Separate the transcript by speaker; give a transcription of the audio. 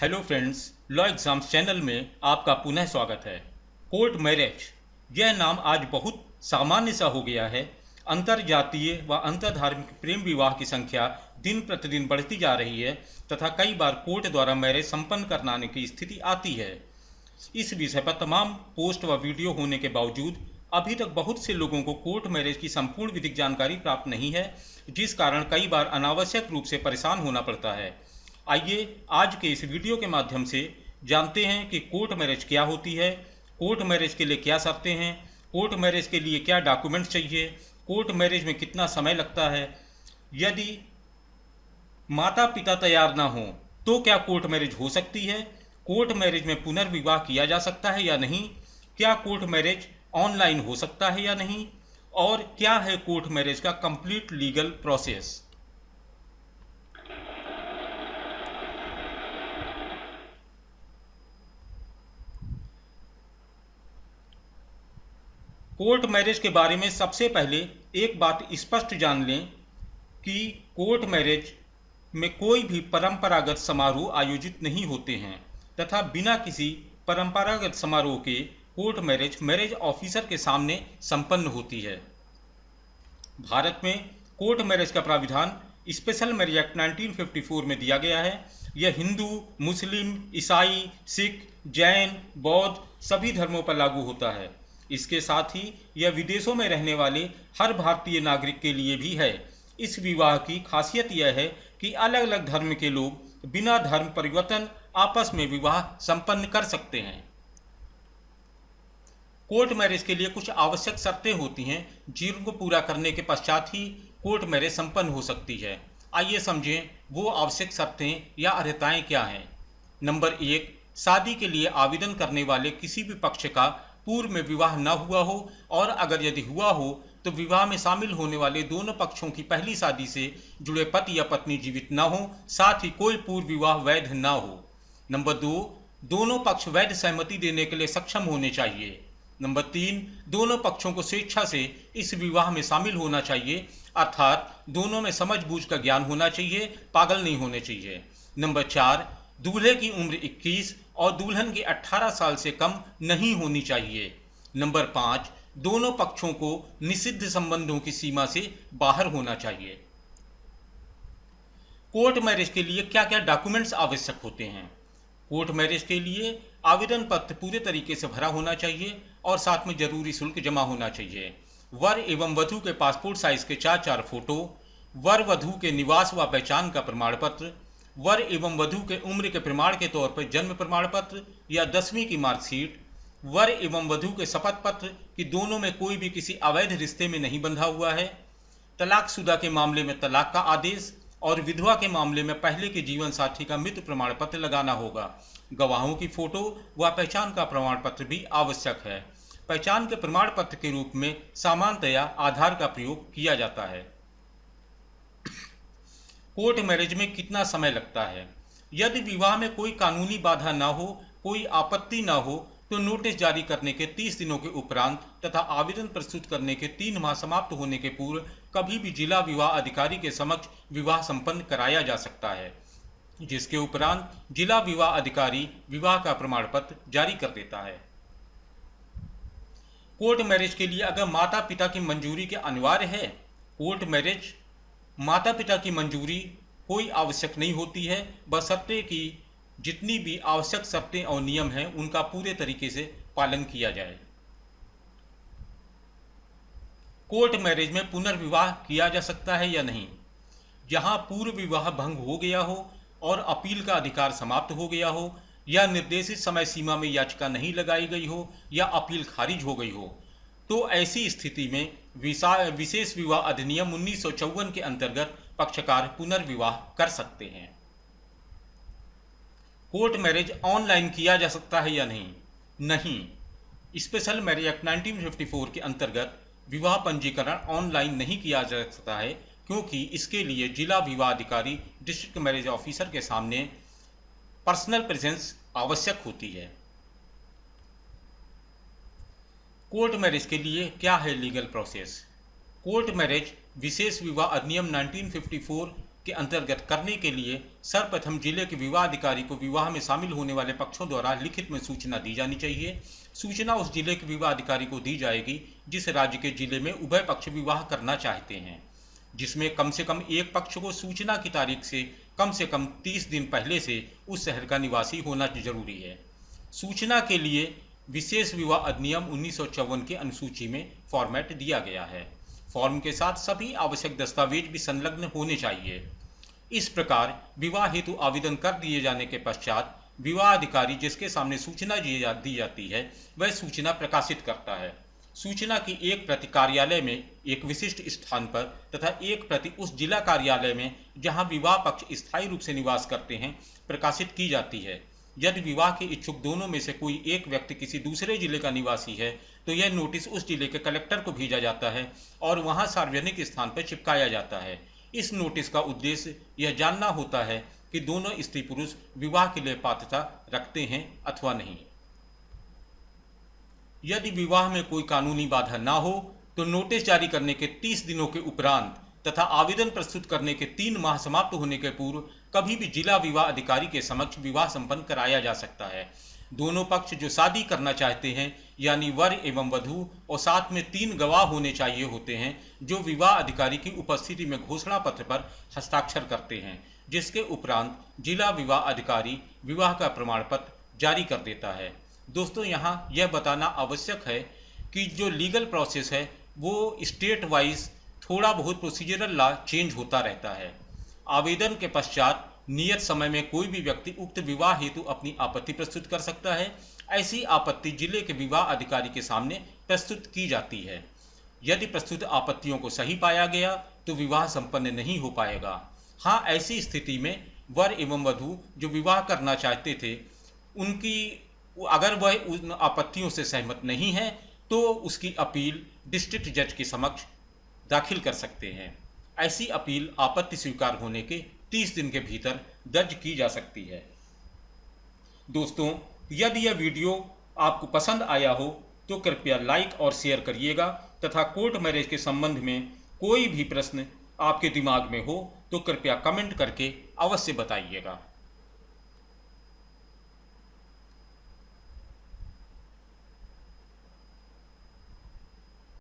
Speaker 1: Hello friends, law exams channel में आपका पुनः स्वागत है। कोर्ट मैरिज, यह नाम आज बहुत सामान्य सा हो गया है। अंतरजातीय व अंतरधार्मिक प्रेम विवाह की संख्या दिन प्रतिदिन बढ़ती जा रही है तथा कई बार कोर्ट द्वारा मैरिज संपन्न कराने की स्थिति आती है। इस विषय पर तमाम पोस्ट व वीडियो होने के बावजूद अभी तक बहुत से लोगों को कोर्ट मैरिज की संपूर्ण विधिक जानकारी प्राप्त नहीं है, जिस कारण कई बार अनावश्यक रूप से परेशान होना पड़ता है। आइए आज के इस वीडियो के माध्यम से जानते हैं कि कोर्ट मैरिज क्या होती है, कोर्ट मैरिज के लिए क्या शर्तें हैं, कोर्ट मैरिज के लिए क्या डॉक्यूमेंट्स चाहिए, कोर्ट मैरिज में कितना समय लगता है, यदि माता पिता तैयार ना हो तो क्या कोर्ट मैरिज हो सकती है, कोर्ट मैरिज में पुनर्विवाह किया जा सकता है या नहीं, क्या कोर्ट मैरिज ऑनलाइन हो सकता है या नहीं, और क्या है कोर्ट मैरिज का complete legal process. Court marriage के बारे में सबसे पहले एक बात स्पष्ट जान लें कि कोर्ट मैरिज में कोई भी परंपरागत समारोह आयोजित नहीं होते हैं तथा बिना किसी परंपरागत समारोह के कोर्ट मैरिज मैरिज ऑफिसर के सामने संपन्न होती है। भारत में कोर्ट मैरिज का प्राविधान स्पेशल मैरिज एक्ट 1954 में दिया गया है। यह हिंदू, मुस्लिम, ईसाई, सिख, जैन, बौद्ध सभी धर्मों पर लागू होता है। इसके साथ ही यह विदेशों में रहने वाले हर भारतीय नागरिक के लिए भी है। इस विवाह की खासियत यह है कि अलग अलग धर्म के लोग बिना धर्म परिवर्तन आपस में विवाह संपन्न कर सकते हैं। कोर्ट मैरिज के लिए कुछ आवश्यक शर्तें होती हैं, जिनको पूरा करने के पश्चात ही कोर्ट मैरिज संपन्न हो सकती है। आइए समझें वो आवश्यक शर्तें या अर्हताएं क्या हैं। नंबर 1, शादी के लिए आवेदन करने वाले किसी भी पक्ष का पूर्व में विवाह न हुआ हो, और अगर यदि हुआ हो तो विवाह में शामिल होने वाले दोनों पक्षों की पहली शादी से जुड़े पति या पत्नी जीवित न हो, साथ ही कोई पूर्व विवाह वैध न हो। नंबर 2, दोनों पक्ष वैध सहमति देने के लिए सक्षम होने चाहिए। नंबर 3, दोनों पक्षों को स्वेच्छा से इस विवाह में शामिल होना चाहिए, अर्थात दोनों में समझ बूझ का ज्ञान होना चाहिए, पागल नहीं होने चाहिए। नंबर 4, दूल्हे की उम्र 21 और दुल्हन की 18 साल से कम नहीं होनी चाहिए। नंबर 5, दोनों पक्षों को निषिद्ध संबंधों की सीमा से बाहर होना चाहिए। कोर्ट मैरिज के लिए क्या क्या डॉक्यूमेंट्स आवश्यक होते हैं। कोर्ट मैरिज के लिए आवेदन पत्र पूरे तरीके से भरा होना चाहिए और साथ में जरूरी शुल्क जमा होना चाहिए। वर एवं वधू के पासपोर्ट साइज के 4 फोटो, वर वधू के निवास व पहचान का प्रमाण पत्र, वर एवं वधू के उम्र के प्रमाण के तौर पर जन्म प्रमाण पत्र या 10वीं की मार्कशीट, वर एवं वधू के शपथ पत्र कि दोनों में कोई भी किसी अवैध रिश्ते में नहीं बंधा हुआ है, तलाकशुदा के मामले में तलाक का आदेश और विधवा के मामले में पहले के जीवन साथी का मृत्यु प्रमाण पत्र लगाना होगा। गवाहों की फोटो व पहचान का प्रमाण पत्र भी आवश्यक है। पहचान के प्रमाण पत्र के रूप में सामान्यतया आधार का प्रयोग किया जाता है। कोर्ट मैरिज में कितना समय लगता है। यदि विवाह में कोई कानूनी बाधा न हो, कोई आपत्ति न हो, तो नोटिस जारी करने के 30 दिनों के उपरांत तथा आवेदन प्रस्तुत करने के 3 माह समाप्त होने के पूर्व कभी भी जिला विवाह अधिकारी के समक्ष विवाह संपन्न कराया जा सकता है, जिसके उपरांत जिला विवाह अधिकारी विवाह का प्रमाण पत्र जारी कर देता है। कोर्ट मैरिज के लिए अगर माता पिता की मंजूरी के अनिवार्य है। कोर्ट मैरिज माता पिता की मंजूरी कोई आवश्यक नहीं होती है, बशर्ते कि जितनी भी आवश्यक शर्तें और नियम हैं उनका पूरे तरीके से पालन किया जाए। कोर्ट मैरिज में पुनर्विवाह किया जा सकता है या नहीं। जहां पूर्व विवाह भंग हो गया हो और अपील का अधिकार समाप्त हो गया हो, या निर्देशित समय सीमा में याचिका नहीं लगाई गई हो, या अपील खारिज हो गई हो, तो ऐसी स्थिति में विशेष विवाह अधिनियम 1954 के अंतर्गत पक्षकार पुनर्विवाह कर सकते हैं। कोर्ट मैरिज ऑनलाइन किया जा सकता है या नहीं। नहीं, स्पेशल मैरिज एक्ट 1954 के अंतर्गत विवाह पंजीकरण ऑनलाइन नहीं किया जा सकता है, क्योंकि इसके लिए जिला विवाह अधिकारी डिस्ट्रिक्ट मैरिज ऑफिसर के सामने पर्सनल प्रेजेंस आवश्यक होती है। कोर्ट मैरिज के लिए क्या है लीगल प्रोसेस। कोर्ट मैरिज विशेष विवाह अधिनियम 1954 के अंतर्गत करने के लिए सर्वप्रथम जिले के विवाह अधिकारी को विवाह में शामिल होने वाले पक्षों द्वारा लिखित में सूचना दी जानी चाहिए। सूचना उस जिले के विवाह अधिकारी को दी जाएगी जिस राज्य के जिले में उभय पक्ष विवाह करना चाहते हैं, जिसमें कम से कम एक पक्ष को सूचना की तारीख से कम 30 दिन पहले से उस शहर का निवासी होना जरूरी है। सूचना के लिए विशेष विवाह अधिनियम 1954 के अनुसूची में फॉर्मेट दिया गया है। फॉर्म के साथ सभी आवश्यक दस्तावेज भी संलग्न होने चाहिए। इस प्रकार विवाह हेतु आवेदन कर दिए जाने के पश्चात विवाह अधिकारी जिसके सामने सूचना दी जाती है वह सूचना प्रकाशित करता है। सूचना की एक प्रति कार्यालय में एक विशिष्ट स्थान पर तथा एक प्रति उस जिला कार्यालय में जहां विवाह पक्ष स्थायी रूप से निवास करते हैं प्रकाशित की जाती है। यदि विवाह के इच्छुक दोनों में से कोई एक व्यक्ति किसी दूसरे जिले का निवासी है तो यह नोटिस उस जिले के कलेक्टर को भेजा जाता है और वहां सार्वजनिक स्थान पर चिपकाया जाता है। इस नोटिस का उद्देश्य यह जानना होता है कि दोनों स्त्री पुरुष विवाह के लिए पात्रता रखते हैं अथवा नहीं। यदि विवाह में कोई कानूनी बाधा ना हो तो नोटिस जारी करने के 30 दिनों के उपरांत तथा आवेदन प्रस्तुत करने के 3 माह समाप्त होने के पूर्व कभी भी जिला विवाह अधिकारी के समक्ष विवाह संपन्न कराया जा सकता है। दोनों पक्ष जो शादी करना चाहते हैं यानी वर एवं वधू और साथ में 3 गवाह होने चाहिए होते हैं जो विवाह अधिकारी की उपस्थिति में घोषणा पत्र पर हस्ताक्षर करते हैं, जिसके उपरांत जिला विवाह अधिकारी विवाह का प्रमाण पत्र जारी कर देता है। दोस्तों, यहाँ यह बताना आवश्यक है कि जो लीगल प्रोसेस है वो स्टेट वाइज थोड़ा बहुत प्रोसीजरल लॉ चेंज होता रहता है। आवेदन के पश्चात नियत समय में कोई भी व्यक्ति उक्त विवाह हेतु अपनी आपत्ति प्रस्तुत कर सकता है। ऐसी आपत्ति जिले के विवाह अधिकारी के सामने प्रस्तुत की जाती है। यदि प्रस्तुत आपत्तियों को सही पाया गया तो विवाह संपन्न नहीं हो पाएगा। हाँ, ऐसी स्थिति में वर एवं वधू जो विवाह करना चाहते थे अगर वह उन आपत्तियों से सहमत नहीं है तो उसकी अपील डिस्ट्रिक्ट जज के समक्ष दाखिल कर सकते हैं। ऐसी अपील आपत्ति स्वीकार होने के 30 दिन के भीतर दर्ज की जा सकती है। दोस्तों, यदि यह वीडियो आपको पसंद आया हो तो कृपया लाइक और शेयर करिएगा तथा कोर्ट मैरिज के संबंध में कोई भी प्रश्न आपके दिमाग में हो तो कृपया कमेंट करके अवश्य बताइएगा।